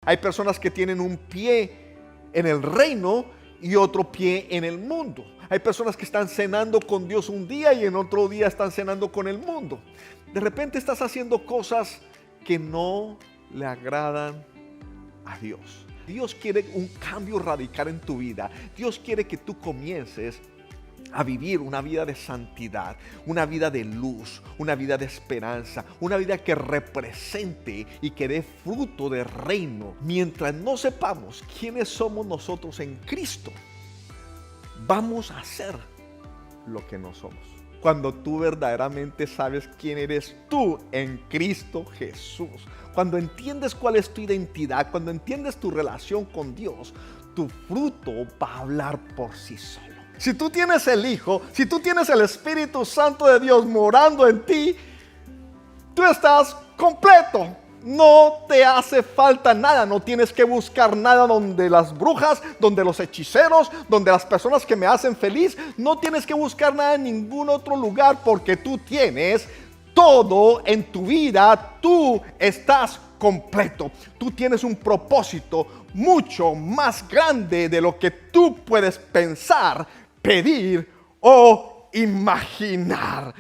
Hay personas que tienen un pie en el reino y otro pie en el mundo. Hay personas que están cenando con Dios un día y en otro día están cenando con el mundo. De repente estás haciendo cosas que no le agradan a Dios. Dios quiere un cambio radical en tu vida. Dios quiere que tú comiences a vivir una vida de santidad, una vida de luz, una vida de esperanza, una vida que represente y que dé fruto de reino. Mientras no sepamos quiénes somos nosotros en Cristo, vamos a hacer lo que no somos. Cuando tú verdaderamente sabes quién eres tú en Cristo Jesús, cuando entiendes cuál es tu identidad, cuando entiendes tu relación con Dios, tu fruto va a hablar por sí solo. Si tú tienes el Hijo, si tú tienes el Espíritu Santo de Dios morando en ti, tú estás completo. No te hace falta nada, no tienes que buscar nada donde las brujas, donde los hechiceros, donde las personas que me hacen feliz. No tienes que buscar nada en ningún otro lugar porque tú tienes todo en tu vida. Tú estás completo. Tú tienes un propósito mucho más grande de lo que tú puedes pensar, pedir o imaginar.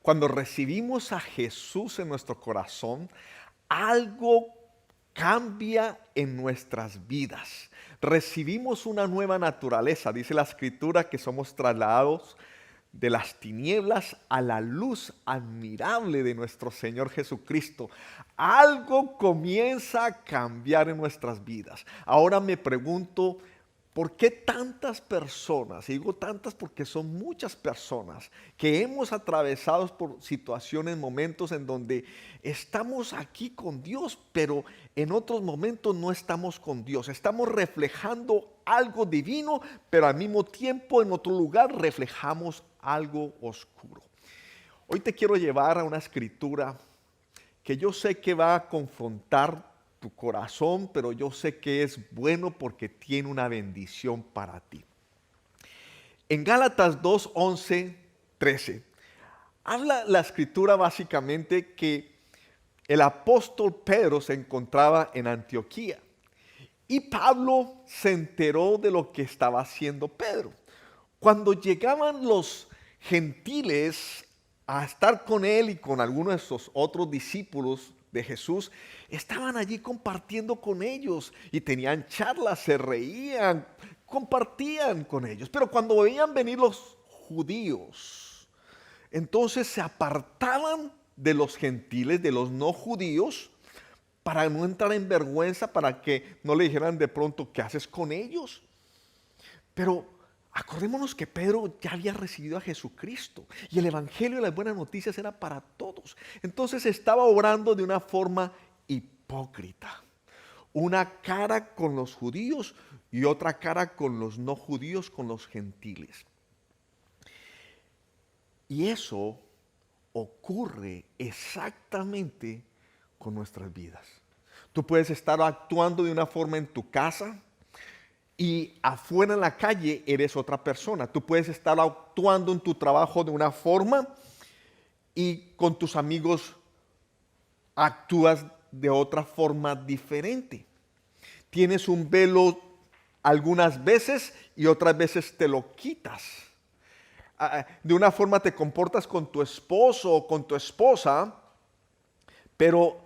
Cuando recibimos a Jesús en nuestro corazón, algo cambia en nuestras vidas. Recibimos una nueva naturaleza. Dice la Escritura que somos trasladados de las tinieblas a la luz admirable de nuestro Señor Jesucristo. Algo comienza a cambiar en nuestras vidas. Ahora me pregunto, ¿por qué tantas personas? Y digo tantas porque son muchas personas que hemos atravesado por situaciones, momentos en donde estamos aquí con Dios, pero en otros momentos no estamos con Dios. Estamos reflejando algo divino, pero al mismo tiempo en otro lugar reflejamos algo oscuro. Hoy te quiero llevar a una escritura que yo sé que va a confrontar tu corazón, pero yo sé que es bueno porque tiene una bendición para ti. En Gálatas 2, 11, 13, habla la escritura básicamente que el apóstol Pedro se encontraba en Antioquía y Pablo se enteró de lo que estaba haciendo Pedro. Cuando llegaban los gentiles a estar con él y con algunos de sus otros discípulos de Jesús, estaban allí compartiendo con ellos y tenían charlas, se reían, compartían con ellos. Pero cuando veían venir los judíos, entonces se apartaban de los gentiles, de los no judíos, para no entrar en vergüenza, para que no le dijeran de pronto, ¿qué haces con ellos? Pero acordémonos que Pedro ya había recibido a Jesucristo y el evangelio y las buenas noticias era para todos. Entonces estaba obrando de una forma hipócrita. Una cara con los judíos y otra cara con los no judíos, con los gentiles. Y eso ocurre exactamente con nuestras vidas. Tú puedes estar actuando de una forma en tu casa y afuera en la calle eres otra persona. Tú puedes estar actuando en tu trabajo de una forma y con tus amigos actúas de otra forma diferente. Tienes un velo algunas veces y otras veces te lo quitas. De una forma te comportas con tu esposo o con tu esposa, pero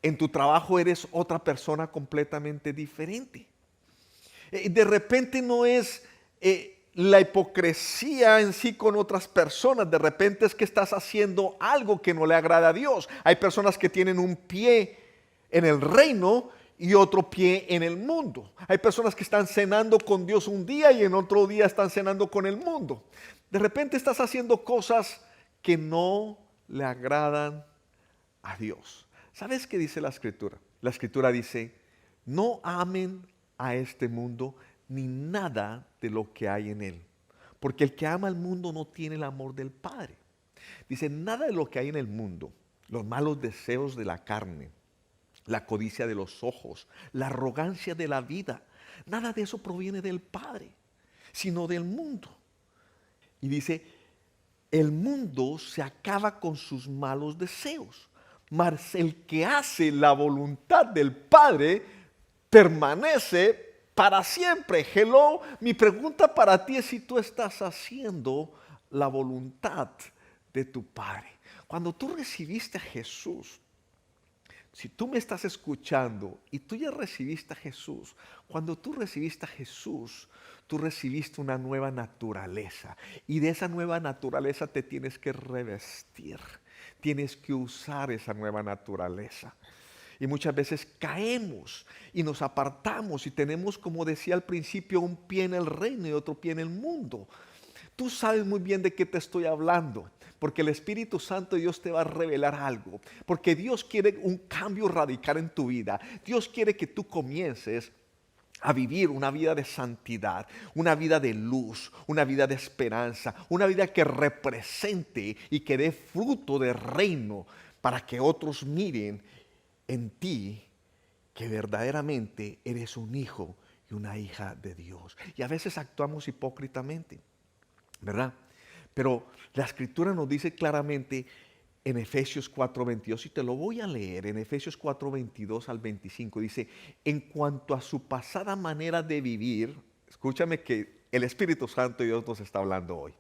en tu trabajo eres otra persona completamente diferente. De repente no es la hipocresía en sí con otras personas. De repente es que estás haciendo algo que no le agrada a Dios. Hay personas que tienen un pie en el reino y otro pie en el mundo. Hay personas que están cenando con Dios un día y en otro día están cenando con el mundo. De repente estás haciendo cosas que no le agradan a Dios. ¿Sabes qué dice la Escritura? La Escritura dice, no amen a este mundo, ni nada de lo que hay en él. Porque el que ama al mundo no tiene el amor del Padre. Dice, nada de lo que hay en el mundo, los malos deseos de la carne, la codicia de los ojos, la arrogancia de la vida, nada de eso proviene del Padre, sino del mundo. Y dice, el mundo se acaba con sus malos deseos, mas el que hace la voluntad del Padre permanece para siempre. Hello, mi pregunta para ti es si tú estás haciendo la voluntad de tu Padre. Cuando tú recibiste a Jesús, si tú me estás escuchando y tú ya recibiste a Jesús, cuando tú recibiste a Jesús, tú recibiste una nueva naturaleza. Y de esa nueva naturaleza te tienes que revestir. Tienes que usar esa nueva naturaleza. Y muchas veces caemos y nos apartamos y tenemos, como decía al principio, un pie en el reino y otro pie en el mundo. Tú sabes muy bien de qué te estoy hablando, porque el Espíritu Santo de Dios te va a revelar algo, porque Dios quiere un cambio radical en tu vida. Dios quiere que tú comiences a vivir una vida de santidad, una vida de luz, una vida de esperanza, una vida que represente y que dé fruto de reino para que otros miren en ti que verdaderamente eres un hijo y una hija de Dios. Y a veces actuamos hipócritamente, ¿verdad? Pero la Escritura nos dice claramente en Efesios 4:22, y te lo voy a leer, en Efesios 4:22 al 25, dice, en cuanto a su pasada manera de vivir, escúchame que el Espíritu Santo de Dios nos está hablando hoy,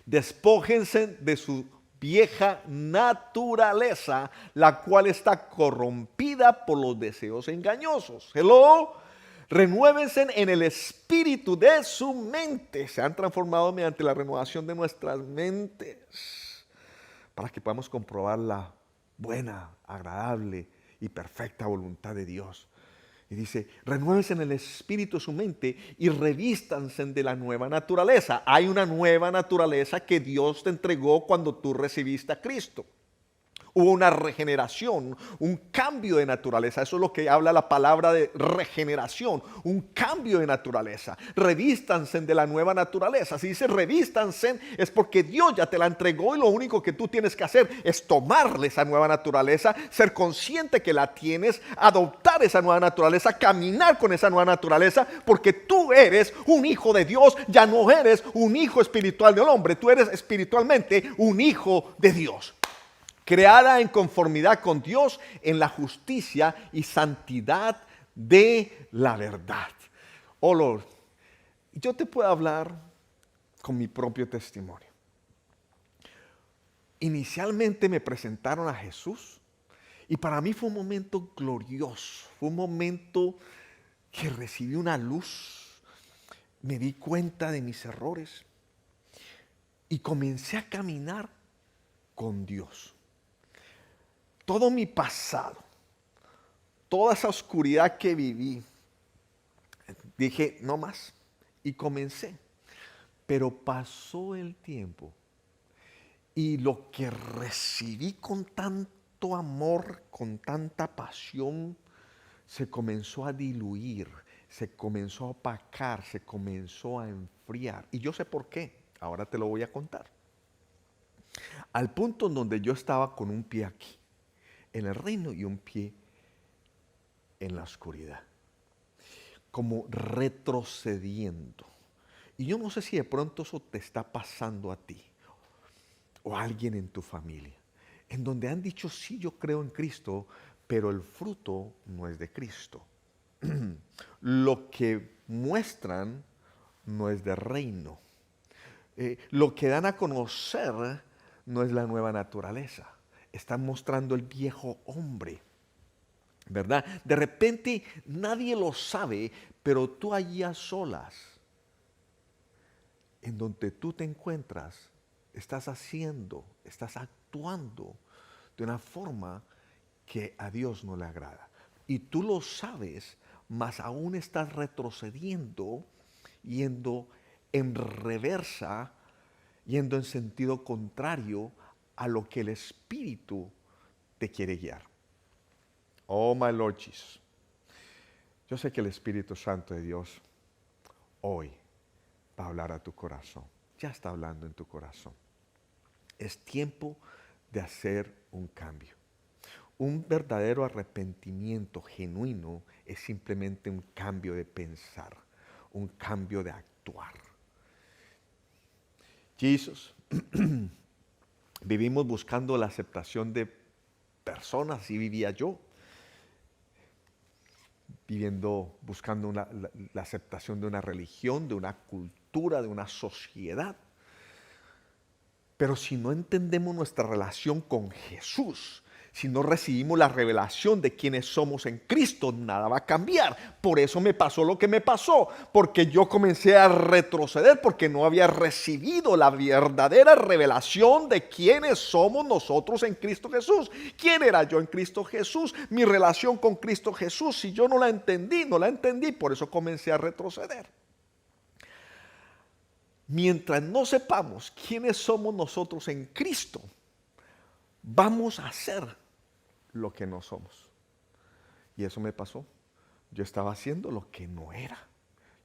despójense de su vieja naturaleza, la cual está corrompida por los deseos engañosos. Hello. Renuévense en el espíritu de su mente. Se han transformado mediante la renovación de nuestras mentes para que podamos comprobar la buena, agradable y perfecta voluntad de Dios. Y dice, renuévense en el espíritu de su mente y revístanse de la nueva naturaleza. Hay una nueva naturaleza que Dios te entregó cuando tú recibiste a Cristo. Hubo una regeneración, un cambio de naturaleza. Eso es lo que habla la palabra de regeneración, un cambio de naturaleza. Revístanse de la nueva naturaleza. Si dice revístanse, es porque Dios ya te la entregó y lo único que tú tienes que hacer es tomarle esa nueva naturaleza, ser consciente que la tienes, adoptar esa nueva naturaleza, caminar con esa nueva naturaleza, porque tú eres un hijo de Dios, ya no eres un hijo espiritual del hombre, tú eres espiritualmente un hijo de Dios. Creada en conformidad con Dios en la justicia y santidad de la verdad. Oh Lord, yo te puedo hablar con mi propio testimonio. Inicialmente me presentaron a Jesús y para mí fue un momento glorioso, fue un momento que recibí una luz, me di cuenta de mis errores y comencé a caminar con Dios. Todo mi pasado, toda esa oscuridad que viví, dije, no más, y comencé. Pero pasó el tiempo y lo que recibí con tanto amor, con tanta pasión, se comenzó a diluir, se comenzó a opacar, se comenzó a enfriar. Y yo sé por qué, ahora te lo voy a contar. Al punto en donde yo estaba con un pie aquí, en el reino, y un pie en la oscuridad, como retrocediendo. Y yo no sé si de pronto eso te está pasando a ti o a alguien en tu familia, en donde han dicho, sí, yo creo en Cristo, pero el fruto no es de Cristo. Lo que muestran no es de reino. Lo que dan a conocer no es la nueva naturaleza. Están mostrando el viejo hombre, ¿verdad? De repente nadie lo sabe, pero tú allí a solas, en donde tú te encuentras, estás haciendo, estás actuando de una forma que a Dios no le agrada. Y tú lo sabes, mas aún estás retrocediendo, yendo en reversa, yendo en sentido contrario a lo que el Espíritu te quiere guiar. Oh, my Lord Jesus. Yo sé que el Espíritu Santo de Dios hoy va a hablar a tu corazón. Ya está hablando en tu corazón. Es tiempo de hacer un cambio. Un verdadero arrepentimiento genuino es simplemente un cambio de pensar, un cambio de actuar. Jesús, vivimos buscando la aceptación de personas, así vivía yo. Buscando la aceptación de una religión, de una cultura, de una sociedad. Pero si no entendemos nuestra relación con Jesús, si no recibimos la revelación de quiénes somos en Cristo, nada va a cambiar. Por eso me pasó lo que me pasó, porque yo comencé a retroceder, porque no había recibido la verdadera revelación de quiénes somos nosotros en Cristo Jesús. ¿Quién era yo en Cristo Jesús? Mi relación con Cristo Jesús, si yo no la entendí, por eso comencé a retroceder. Mientras no sepamos quiénes somos nosotros en Cristo, vamos a hacer lo que no somos. Y eso me pasó. Yo estaba haciendo lo que no era.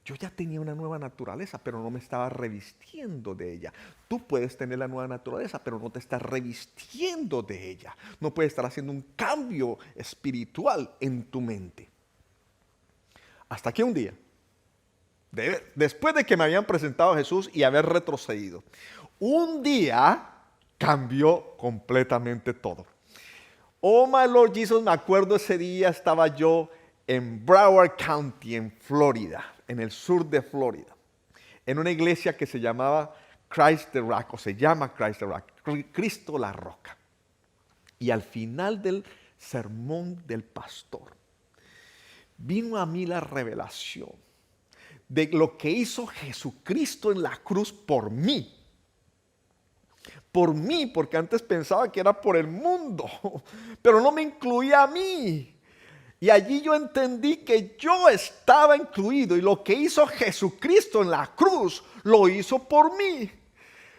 Yo ya tenía una nueva naturaleza, pero no me estaba revistiendo de ella. Tú puedes tener la nueva naturaleza, pero no te estás revistiendo de ella. No puedes estar haciendo un cambio espiritual en tu mente. Hasta que un día, después de que me habían presentado a Jesús y haber retrocedido, un día cambió completamente todo. Oh my Lord Jesus, me acuerdo ese día estaba yo en Broward County, en Florida, en el sur de Florida, en una iglesia que se llamaba Christ the Rock, o se llama Christ the Rock, Cristo la Roca. Y al final del sermón del pastor, vino a mí la revelación de lo que hizo Jesucristo en la cruz por mí. Por mí, porque antes pensaba que era por el mundo, pero no me incluía a mí. Y allí yo entendí que yo estaba incluido y lo que hizo Jesucristo en la cruz lo hizo por mí.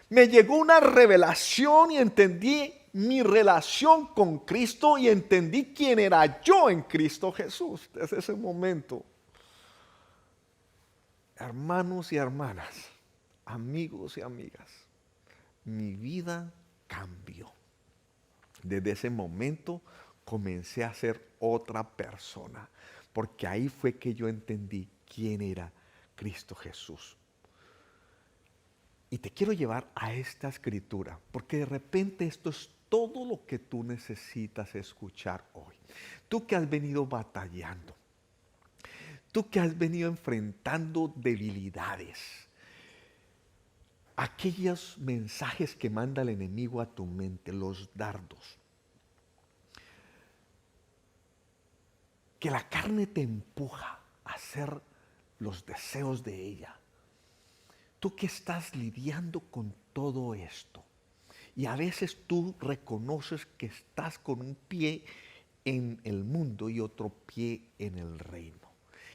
Me llegó una revelación y entendí mi relación con Cristo y entendí quién era yo en Cristo Jesús. Desde ese momento, hermanos y hermanas, amigos y amigas, mi vida cambió. Desde ese momento comencé a ser otra persona, porque ahí fue que yo entendí quién era Cristo Jesús. Y te quiero llevar a esta escritura, porque de repente esto es todo lo que tú necesitas escuchar hoy. Tú que has venido batallando, tú que has venido enfrentando debilidades, aquellos mensajes que manda el enemigo a tu mente, los dardos. Que la carne te empuja a hacer los deseos de ella. Tú que estás lidiando con todo esto. Y a veces tú reconoces que estás con un pie en el mundo y otro pie en el reino.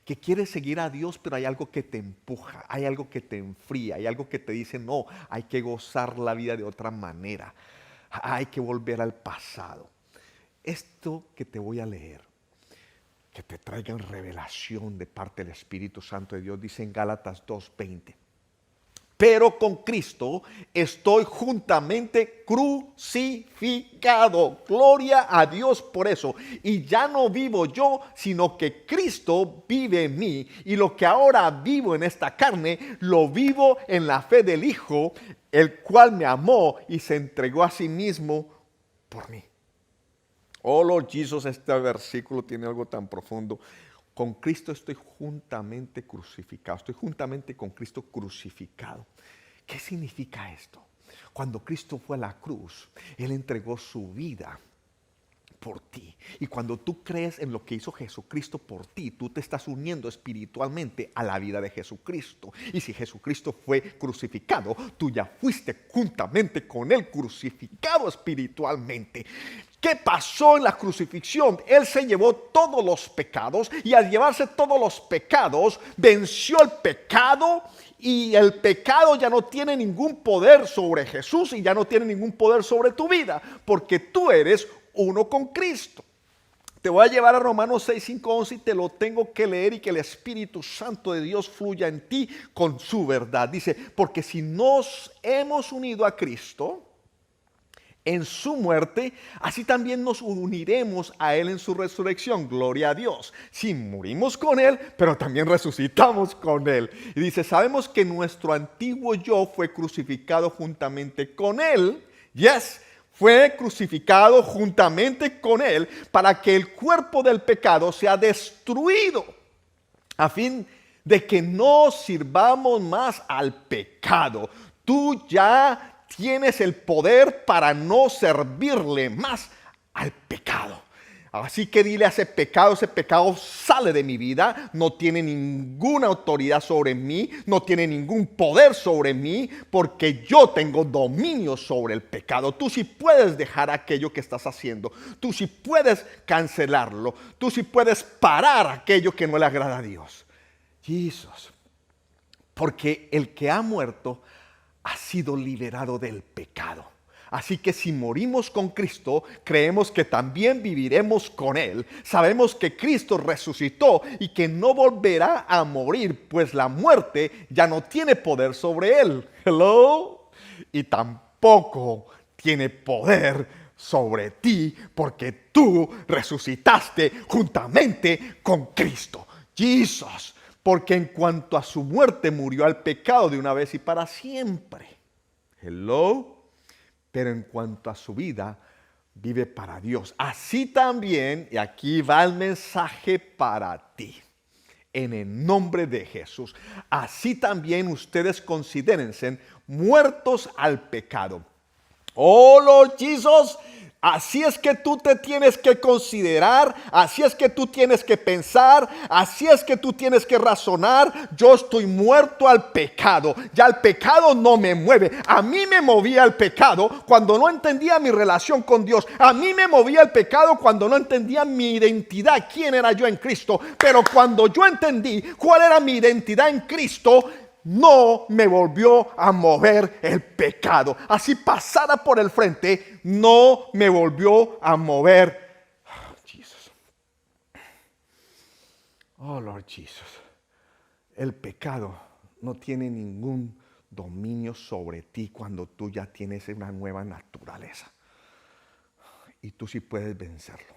Que quieres seguir a Dios, pero hay algo que te empuja, hay algo que te enfría, hay algo que te dice, no, hay que gozar la vida de otra manera, hay que volver al pasado. Esto que te voy a leer, que te traigan revelación de parte del Espíritu Santo de Dios, dice en Gálatas 2:20. Pero con Cristo estoy juntamente crucificado. Gloria a Dios por eso. Y ya no vivo yo, sino que Cristo vive en mí. Y lo que ahora vivo en esta carne, lo vivo en la fe del Hijo, el cual me amó y se entregó a sí mismo por mí. Oh Lord Jesus, este versículo tiene algo tan profundo. Con Cristo estoy juntamente crucificado. Estoy juntamente con Cristo crucificado. ¿Qué significa esto? Cuando Cristo fue a la cruz, Él entregó su vida por ti. Y cuando tú crees en lo que hizo Jesucristo por ti, tú te estás uniendo espiritualmente a la vida de Jesucristo. Y si Jesucristo fue crucificado, tú ya fuiste juntamente con Él crucificado espiritualmente. ¿Qué pasó en la crucifixión? Él se llevó todos los pecados y al llevarse todos los pecados, venció el pecado y el pecado ya no tiene ningún poder sobre Jesús y ya no tiene ningún poder sobre tu vida porque tú eres uno con Cristo. Te voy a llevar a Romanos 6, 5, 11 y te lo tengo que leer y que el Espíritu Santo de Dios fluya en ti con su verdad. Dice, porque si nos hemos unido a Cristo en su muerte, así también nos uniremos a Él en su resurrección. Gloria a Dios. Sí, morimos con Él, pero también resucitamos con Él. Y dice, sabemos que nuestro antiguo yo fue crucificado juntamente con Él. Yes, fue crucificado juntamente con Él para que el cuerpo del pecado sea destruido, a fin de que no sirvamos más al pecado. Tú ya tienes el poder para no servirle más al pecado. Así que dile a ese pecado sale de mi vida, no tiene ninguna autoridad sobre mí, no tiene ningún poder sobre mí, porque yo tengo dominio sobre el pecado. Tú sí puedes dejar aquello que estás haciendo, tú sí puedes cancelarlo, tú sí puedes parar aquello que no le agrada a Dios. Jesús, porque el que ha muerto ha sido liberado del pecado. Así que si morimos con Cristo, creemos que también viviremos con Él. Sabemos que Cristo resucitó y que no volverá a morir, pues la muerte ya no tiene poder sobre Él. Hello. Y tampoco tiene poder sobre ti, porque tú resucitaste juntamente con Cristo. Jesús. Porque en cuanto a su muerte murió al pecado de una vez y para siempre. Hello. Pero en cuanto a su vida, vive para Dios. Así también, y aquí va el mensaje para ti, en el nombre de Jesús. Así también ustedes considérense muertos al pecado. Oh Lord Jesus, así es que tú te tienes que considerar, así es que tú tienes que pensar, así es que tú tienes que razonar. Yo estoy muerto al pecado, ya el pecado no me mueve. A mí me movía el pecado cuando no entendía mi relación con Dios. A mí me movía el pecado cuando no entendía mi identidad, quién era yo en Cristo. Pero cuando yo entendí cuál era mi identidad en Cristo, no me volvió a mover el pecado. Así pasara por el frente, no me volvió a mover. Oh, Jesus. Oh, Lord Jesus. El pecado no tiene ningún dominio sobre ti cuando tú ya tienes una nueva naturaleza. Y tú sí puedes vencerlo.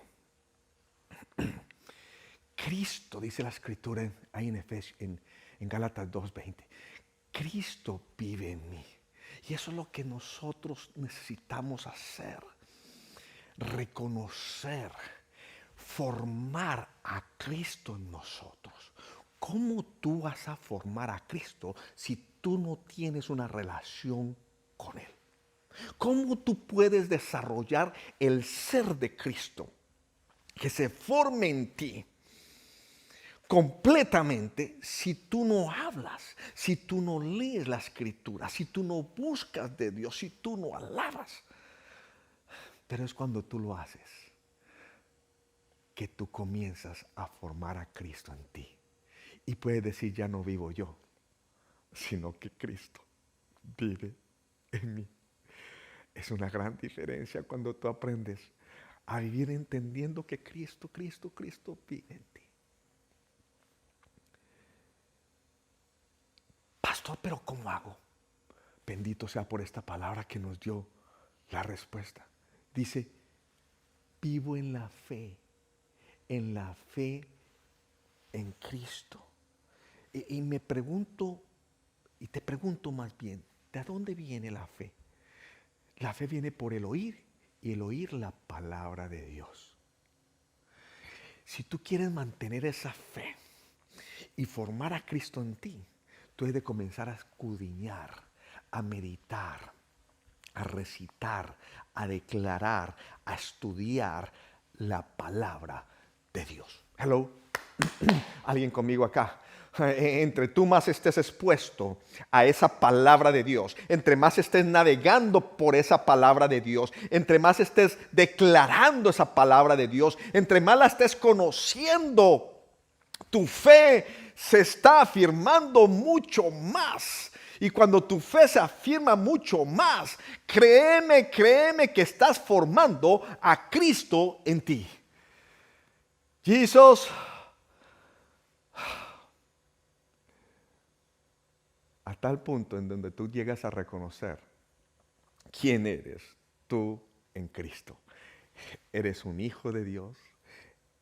Cristo, dice la Escritura ahí en Efesios, en Gálatas 2:20. Cristo vive en mí. Y eso es lo que nosotros necesitamos hacer. Reconocer, formar a Cristo en nosotros. ¿Cómo tú vas a formar a Cristo si tú no tienes una relación con Él? ¿Cómo tú puedes desarrollar el ser de Cristo que se forme en ti completamente si tú no hablas, si tú no lees la Escritura, si tú no buscas de Dios, si tú no alabas? Pero es cuando tú lo haces que tú comienzas a formar a Cristo en ti. Y puedes decir, ya no vivo yo, sino que Cristo vive en mí. Es una gran diferencia cuando tú aprendes a vivir entendiendo que Cristo vive en ti. Pastor, pero ¿cómo hago? Bendito sea por esta palabra que nos dio la respuesta. Dice, vivo en la fe en Cristo. Y me pregunto, y te pregunto más bien, ¿de dónde viene la fe? La fe viene por el oír, y el oír la palabra de Dios. Si tú quieres mantener esa fe y formar a Cristo en ti, tú debes de comenzar a escudriñar, a meditar, a recitar, a declarar, a estudiar la palabra de Dios. Hello. ¿Alguien conmigo acá? Entre tú más estés expuesto a esa palabra de Dios, entre más estés navegando por esa palabra de Dios, entre más estés declarando esa palabra de Dios, entre más la estés conociendo, tu fe se está afirmando mucho más. Y cuando tu fe se afirma mucho más, créeme que estás formando a Cristo en ti. Jesús, a tal punto en donde tú llegas a reconocer quién eres tú en Cristo. Eres un hijo de Dios,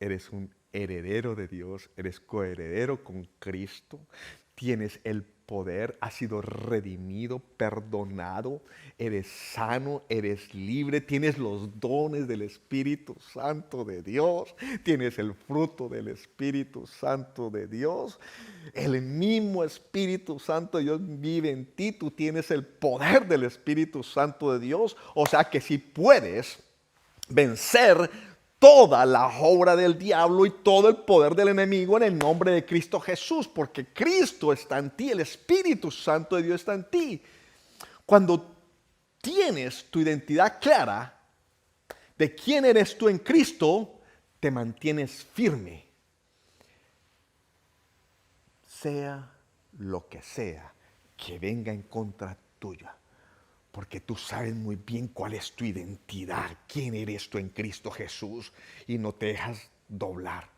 eres un heredero de Dios, eres coheredero con Cristo, tienes el poder, has sido redimido, perdonado, eres sano, eres libre, tienes los dones del Espíritu Santo de Dios, tienes el fruto del Espíritu Santo de Dios, el mismo Espíritu Santo de Dios vive en ti, tú tienes el poder del Espíritu Santo de Dios, o sea que si puedes vencer toda la obra del diablo y todo el poder del enemigo en el nombre de Cristo Jesús, porque Cristo está en ti, el Espíritu Santo de Dios está en ti. Cuando tienes tu identidad clara de quién eres tú en Cristo, te mantienes firme, sea lo que sea que venga en contra tuya. Porque tú sabes muy bien cuál es tu identidad, quién eres tú en Cristo Jesús y no te dejas doblar.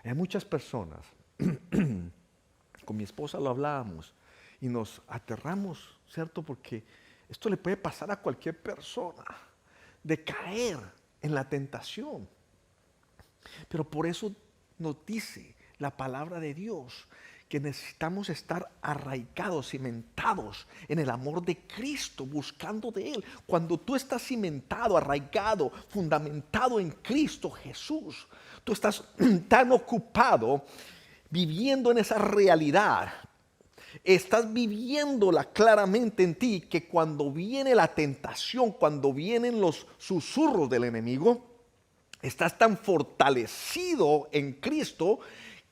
Hay muchas personas, con mi esposa lo hablábamos y nos aterramos, ¿cierto? Porque esto le puede pasar a cualquier persona, de caer en la tentación. Pero por eso nos dice la palabra de Dios que necesitamos estar arraigados, cimentados en el amor de Cristo, buscando de Él. Cuando tú estás cimentado, arraigado, fundamentado en Cristo Jesús, tú estás tan ocupado viviendo en esa realidad. Estás viviéndola claramente en ti, que cuando viene la tentación, cuando vienen los susurros del enemigo, estás tan fortalecido en Cristo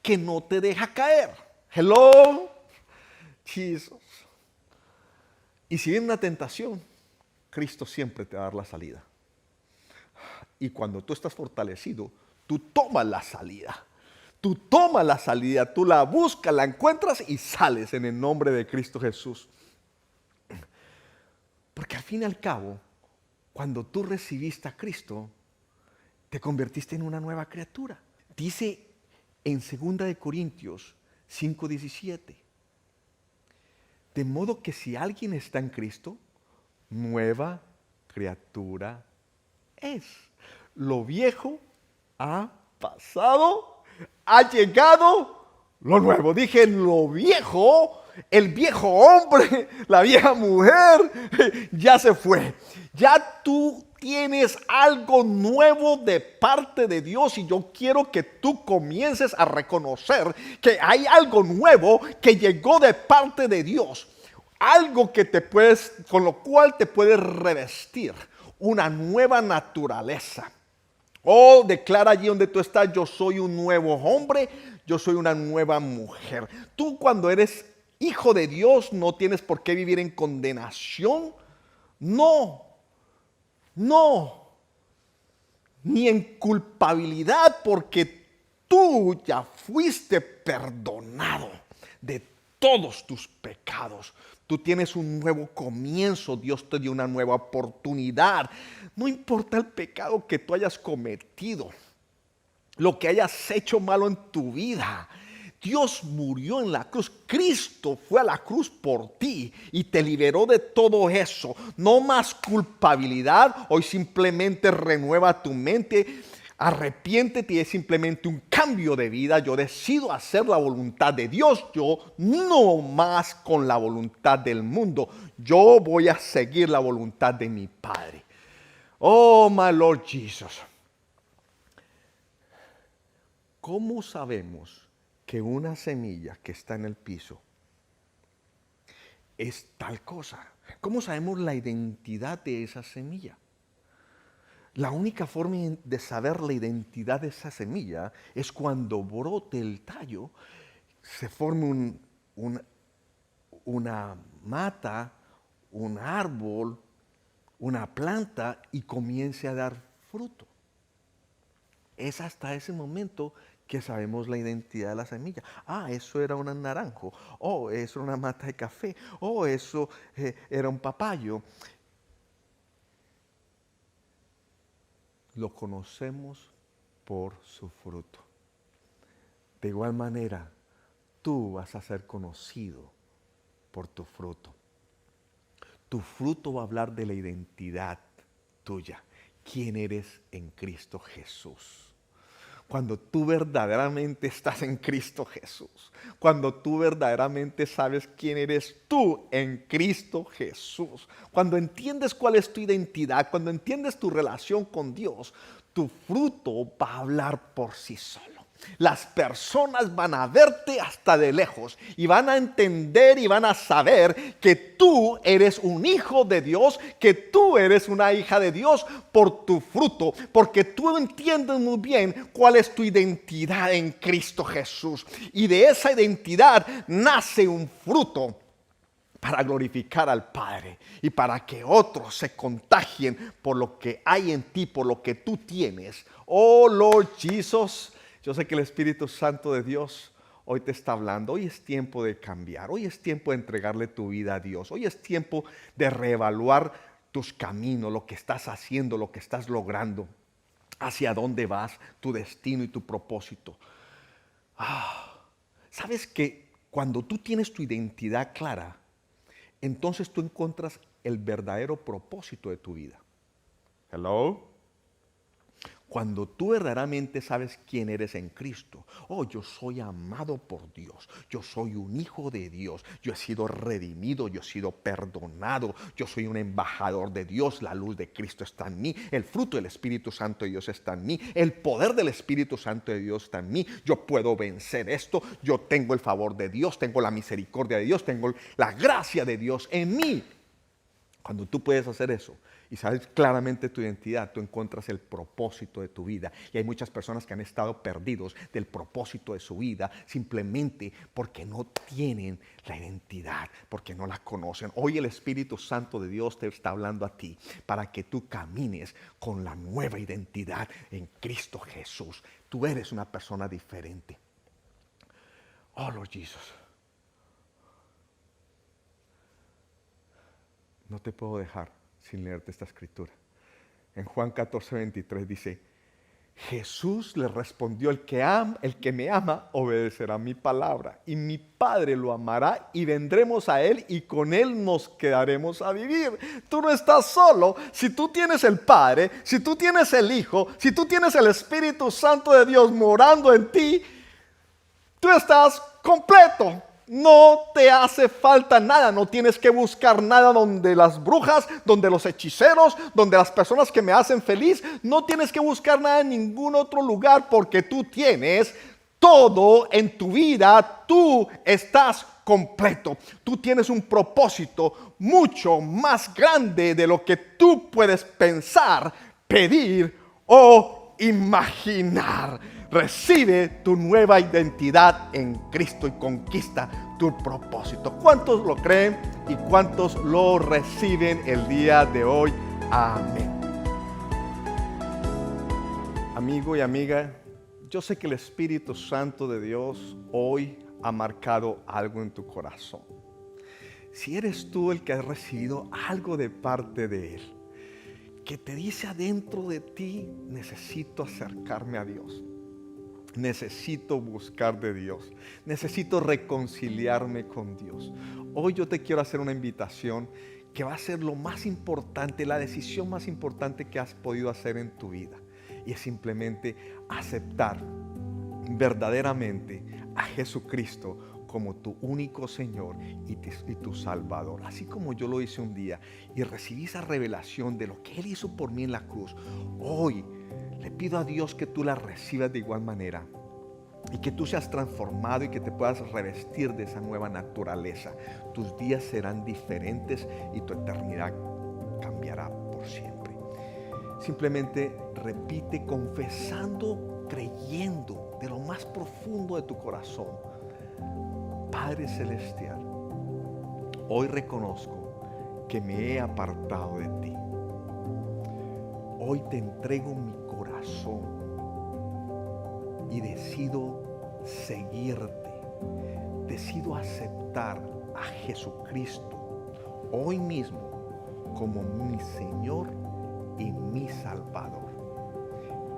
que no te deja caer. Hello, Jesus. Y si viene una tentación, Cristo siempre te va a dar la salida. Y cuando tú estás fortalecido, tú tomas la salida. Tú tomas la salida, tú la buscas, la encuentras y sales en el nombre de Cristo Jesús. Porque al fin y al cabo, cuando tú recibiste a Cristo, te convertiste en una nueva criatura. Dice en 2 de Corintios 5:17. De modo que si alguien está en Cristo, nueva criatura es. Lo viejo ha pasado, ha llegado lo nuevo. Dije lo viejo, el viejo hombre, la vieja mujer, ya se fue. Ya tú tienes algo nuevo de parte de Dios y yo quiero que tú comiences a reconocer que hay algo nuevo que llegó de parte de Dios. Algo que te puedes, con lo cual te puedes revestir una nueva naturaleza. Oh, declara allí donde tú estás: yo soy un nuevo hombre, yo soy una nueva mujer. Tú, cuando eres hijo de Dios, no tienes por qué vivir en condenación. No, no, ni en culpabilidad, porque tú ya fuiste perdonado de todos tus pecados. Tú tienes un nuevo comienzo, Dios te dio una nueva oportunidad. No importa el pecado que tú hayas cometido, lo que hayas hecho malo en tu vida. Dios murió en la cruz. Cristo fue a la cruz por ti y te liberó de todo eso. No más culpabilidad. Hoy simplemente renueva tu mente. Arrepiéntete y es simplemente un cambio de vida. Yo decido hacer la voluntad de Dios. Yo no más con la voluntad del mundo. Yo voy a seguir la voluntad de mi Padre. Oh, my Lord Jesus. ¿Cómo sabemos que una semilla que está en el piso es tal cosa? ¿Cómo sabemos la identidad de esa semilla? La única forma de saber la identidad de esa semilla es cuando brote el tallo, se forme una mata, un árbol, una planta y comience a dar fruto. Es hasta ese momento que sabemos la identidad de la semilla. Ah, eso era un naranjo. Oh, eso era una mata de café. Oh, eso era un papayo. Lo conocemos por su fruto. De igual manera, tú vas a ser conocido por tu fruto. Tu fruto va a hablar de la identidad tuya. ¿Quién eres en Cristo Jesús? Cuando tú verdaderamente estás en Cristo Jesús, cuando tú verdaderamente sabes quién eres tú en Cristo Jesús, cuando entiendes cuál es tu identidad, cuando entiendes tu relación con Dios, tu fruto va a hablar por sí solo. Las personas van a verte hasta de lejos y van a entender y van a saber que tú eres un hijo de Dios, que tú eres una hija de Dios por tu fruto, porque tú entiendes muy bien cuál es tu identidad en Cristo Jesús. Y de esa identidad nace un fruto para glorificar al Padre y para que otros se contagien por lo que hay en ti, por lo que tú tienes. Oh Lord Jesus, yo sé que el Espíritu Santo de Dios hoy te está hablando. Hoy es tiempo de cambiar. Hoy es tiempo de entregarle tu vida a Dios. Hoy es tiempo de reevaluar tus caminos, lo que estás haciendo, lo que estás logrando, hacia dónde vas, tu destino y tu propósito. ¿Sabes que cuando tú tienes tu identidad clara, entonces tú encuentras el verdadero propósito de tu vida? Hello. Cuando tú verdaderamente sabes quién eres en Cristo. Oh, yo soy amado por Dios. Yo soy un hijo de Dios. Yo he sido redimido. Yo he sido perdonado. Yo soy un embajador de Dios. La luz de Cristo está en mí. El fruto del Espíritu Santo de Dios está en mí. El poder del Espíritu Santo de Dios está en mí. Yo puedo vencer esto. Yo tengo el favor de Dios. Tengo la misericordia de Dios. Tengo la gracia de Dios en mí. Cuando tú puedes hacer eso y sabes claramente tu identidad, tú encuentras el propósito de tu vida. Y hay muchas personas que han estado perdidos del propósito de su vida simplemente porque no tienen la identidad, porque no la conocen. Hoy el Espíritu Santo de Dios te está hablando a ti para que tú camines con la nueva identidad en Cristo Jesús. Tú eres una persona diferente. Oh, Lord Jesus. No te puedo dejar sin leerte esta escritura. En Juan 14:23 dice: Jesús le respondió: el que me ama obedecerá mi palabra, y mi Padre lo amará, y vendremos a él, y con él nos quedaremos a vivir. Tú no estás solo. Si tú tienes el Padre, si tú tienes el Hijo, si tú tienes el Espíritu Santo de Dios morando en ti, tú estás completo. No te hace falta nada, no tienes que buscar nada donde las brujas, donde los hechiceros, donde las personas que me hacen feliz. No tienes que buscar nada en ningún otro lugar, porque tú tienes todo en tu vida. Tú estás completo. Tú tienes un propósito mucho más grande de lo que tú puedes pensar, pedir o imaginar. Recibe tu nueva identidad en Cristo y conquista tu propósito. ¿Cuántos lo creen y cuántos lo reciben el día de hoy? Amén. Amigo y amiga, yo sé que el Espíritu Santo de Dios hoy ha marcado algo en tu corazón. Si eres tú el que has recibido algo de parte de Él, que te dice adentro de ti: necesito acercarme a Dios. Necesito buscar de Dios. Necesito reconciliarme con Dios. Hoy yo te quiero hacer una invitación que va a ser lo más importante, la decisión más importante que has podido hacer en tu vida. Y es simplemente aceptar verdaderamente a Jesucristo como tu único Señor y tu Salvador. Así como yo lo hice un día y recibí esa revelación de lo que Él hizo por mí en la cruz, hoy le pido a Dios que tú la recibas de igual manera y que tú seas transformado y que te puedas revestir de esa nueva naturaleza. Tus días serán diferentes y tu eternidad cambiará por siempre. Simplemente repite confesando, creyendo de lo más profundo de tu corazón: Padre Celestial, hoy reconozco que me he apartado de ti. Hoy te entrego mi corazón y decido seguirte. Decido aceptar a Jesucristo hoy mismo como mi Señor y mi Salvador.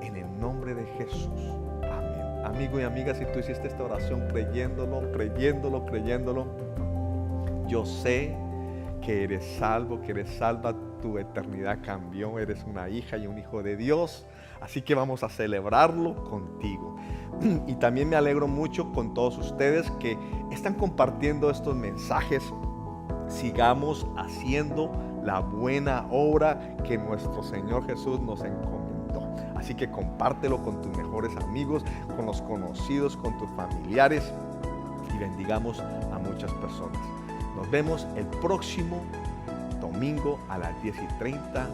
En el nombre de Jesús. Amén. amigo y amiga, si tú hiciste esta oración creyéndolo, yo sé que eres salvo, que eres salva, tu eternidad cambió, eres una hija y un hijo de Dios, así que vamos a celebrarlo contigo. Y también me alegro mucho con todos ustedes que están compartiendo estos mensajes. Sigamos haciendo la buena obra que nuestro Señor Jesús nos encomendó. Así que compártelo con tus mejores amigos, con los conocidos, con tus familiares y bendigamos a muchas personas. Nos vemos el próximo domingo a las 10:30